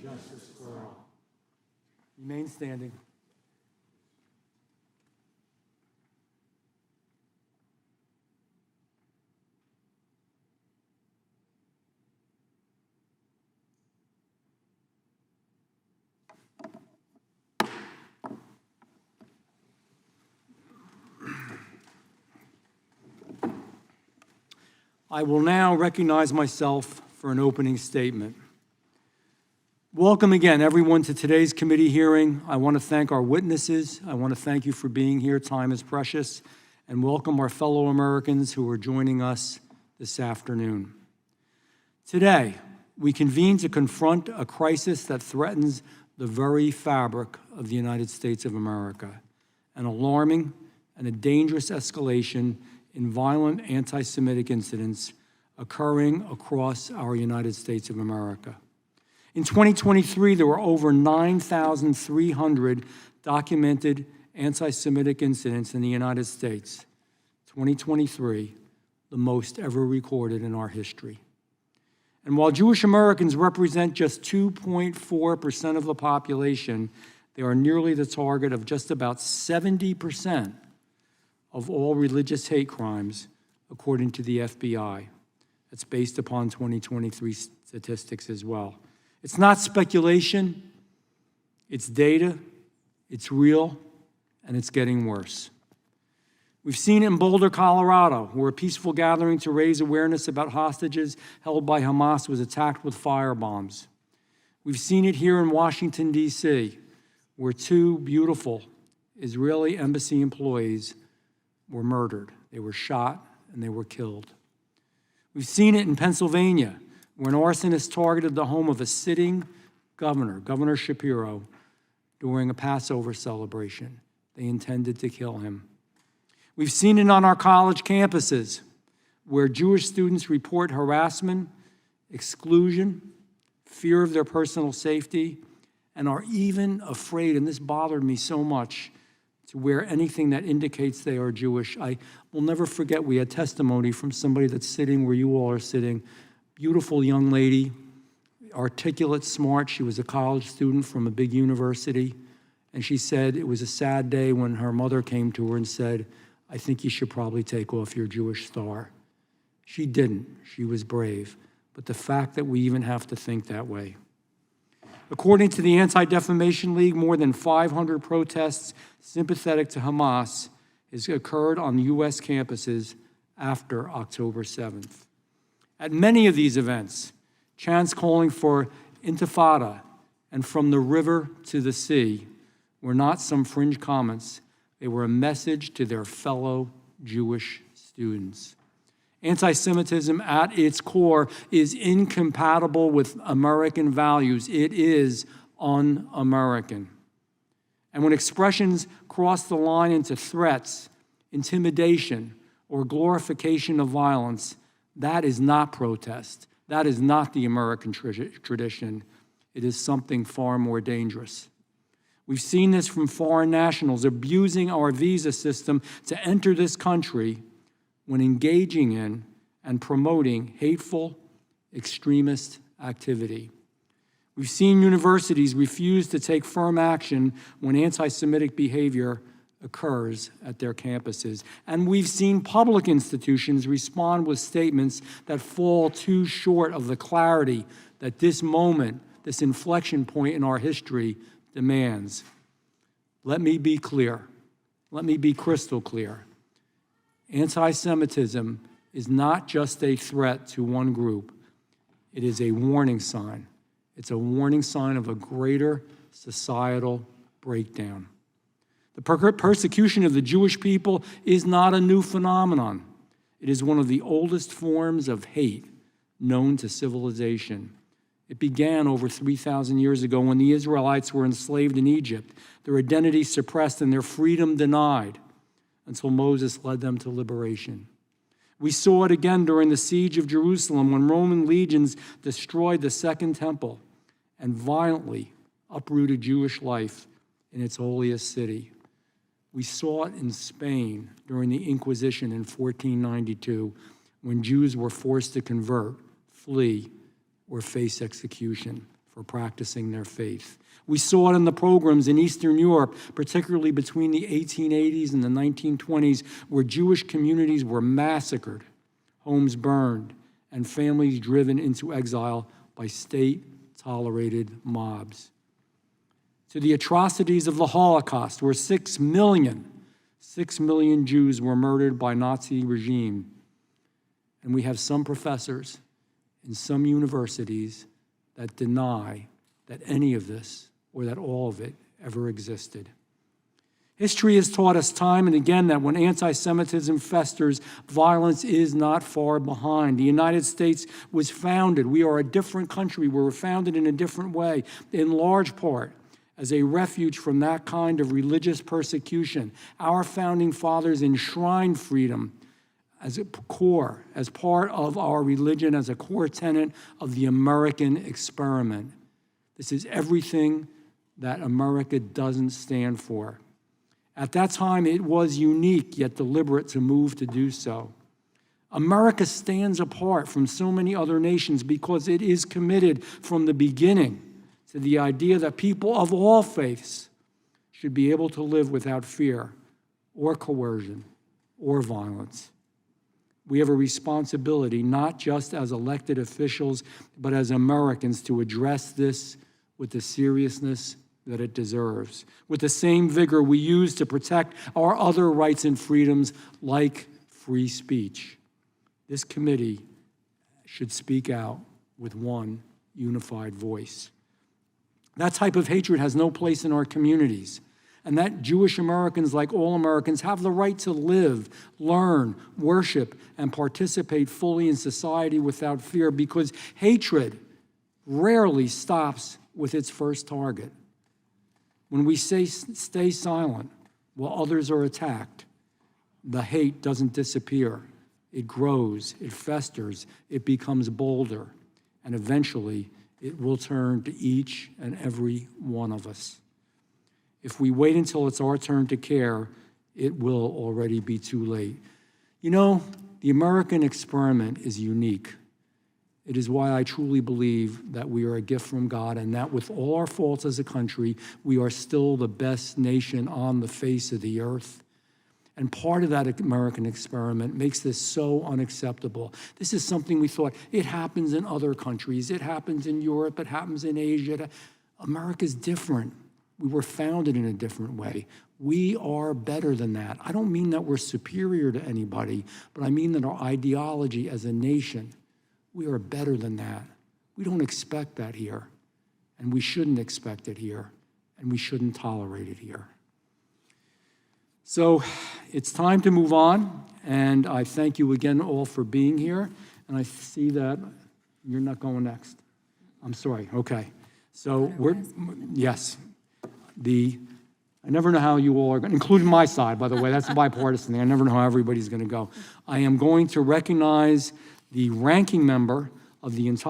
justice for all. Remain standing. I will now recognize myself for an opening statement. Welcome again, everyone, to today's committee hearing. I want to thank our witnesses. I want to thank you for being here. Time is precious. And welcome our fellow Americans who are joining us this afternoon. Today, we convene to confront a crisis that threatens the very fabric of the United States of America, an alarming and a dangerous escalation in violent anti-Semitic incidents occurring across our United States of America. In 2023, there were over 9,300 documented anti-Semitic incidents in the United States. 2023, the most ever recorded in our history. And while Jewish Americans represent just 2.4% of the population, they are nearly the target of just about 70% of all religious hate crimes, according to the FBI. That's based upon 2023 statistics as well. It's not speculation, it's data, it's real, and it's getting worse. We've seen it in Boulder, Colorado, where a peaceful gathering to raise awareness about hostages held by Hamas was attacked with firebombs. We've seen it here in Washington, D.C., where two beautiful Israeli embassy employees were murdered. They were shot and they were killed. We've seen it in Pennsylvania, where an arsonist targeted the home of a sitting governor, Governor Shapiro, during a Passover celebration. They intended to kill him. We've seen it on our college campuses, where Jewish students report harassment, exclusion, fear of their personal safety, and are even afraid, and this bothered me so much, to wear anything that indicates they are Jewish. I will never forget, we had testimony from somebody that's sitting where you all are sitting. Beautiful young lady, articulate, smart. She was a college student from a big university. And she said it was a sad day when her mother came to her and said, "I think you should probably take off your Jewish star." She didn't. She was brave. But the fact that we even have to think that way. According to the Anti-Defamation League, more than 500 protests sympathetic to Hamas has occurred on U.S. campuses after October 7th. At many of these events, chants calling for intifada and from the river to the sea were not some fringe comments. They were a message to their fellow Jewish students. Anti-Semitism at its core is incompatible with American values. It is un-American. And when expressions cross the line into threats, intimidation, or glorification of violence, that is not protest. That is not the American tradition. It is something far more dangerous. We've seen this from foreign nationals abusing our visa system to enter this country when engaging in and promoting hateful, extremist activity. We've seen universities refuse to take firm action when anti-Semitic behavior occurs at their campuses. And we've seen public institutions respond with statements that fall too short of the clarity that this moment, this inflection point in our history demands. Let me be clear. Let me be crystal clear. Anti-Semitism is not just a threat to one group. It is a warning sign. It's a warning sign of a greater societal breakdown. The persecution of the Jewish people is not a new phenomenon. It is one of the oldest forms of hate known to civilization. It began over 3,000 years ago when the Israelites were enslaved in Egypt, their identity suppressed and their freedom denied until Moses led them to liberation. We saw it again during the siege of Jerusalem when Roman legions destroyed the Second Temple and violently uprooted Jewish life in its holiest city. We saw it in Spain during the Inquisition in 1492 when Jews were forced to convert, flee, or face execution for for practicing their faith. We saw it in the pogroms in Eastern Europe, particularly between the 1880s and the 1920s, where Jewish communities were massacred, homes burned, and families driven into exile by state-tolerated mobs. To the atrocities of the Holocaust, where 6 million Jews were murdered by Nazi regime. And we have some professors in some universities that deny that any of this or that all of it ever existed. History has taught us time and again that when anti-Semitism festers, violence is not far behind. The United States was founded. We are a different country. We were founded in a different way, in large part as a refuge from that kind of religious persecution. Our founding fathers enshrined freedom as a core, as part of our religion, as a core tenet of the American experiment. This is everything that America doesn't stand for. At that time, it was unique yet deliberate to move to do so. America stands apart from so many other nations because it is committed from the beginning to the idea that people of all faiths should be able to live without fear or coercion or violence. We have a responsibility, not just as elected officials, but as Americans, to address this with the seriousness that it deserves, with the same vigor we use to protect our other rights and freedoms like free speech. This committee should speak out with one unified voice. That type of hatred has no place in our communities, and that Jewish Americans, like all Americans, have the right to live, learn, worship, and participate fully in society without fear, because hatred rarely stops with its first target. When we say stay silent while others are attacked, the hate doesn't disappear. It grows, it festers, it becomes bolder, and eventually it will turn to each and every one of us. If we wait until it's our turn to care, it will already be too late. You know, the American experiment is unique. It is why I truly believe that we are a gift from God, and that with all our faults as a country, we are still the best nation on the face of the earth. And part of that American experiment makes this so unacceptable. This is something we thought, it happens in other countries, it happens in Europe, it happens in Asia. America's different. We were founded in a different way. We are better than that. I don't mean that we're superior to anybody, but I mean that our ideology as a nation, we are better than that. We don't expect that here, and we shouldn't expect it here, and we shouldn't tolerate it here. So it's time to move on, and I thank you again all for being here, and I see that you're not going next. I'm sorry, okay. So yes. I never know how you all are going, including my side, by the way, that's a bipartisan thing. I never know how everybody's going to go. I am going to recognize the ranking member of the entire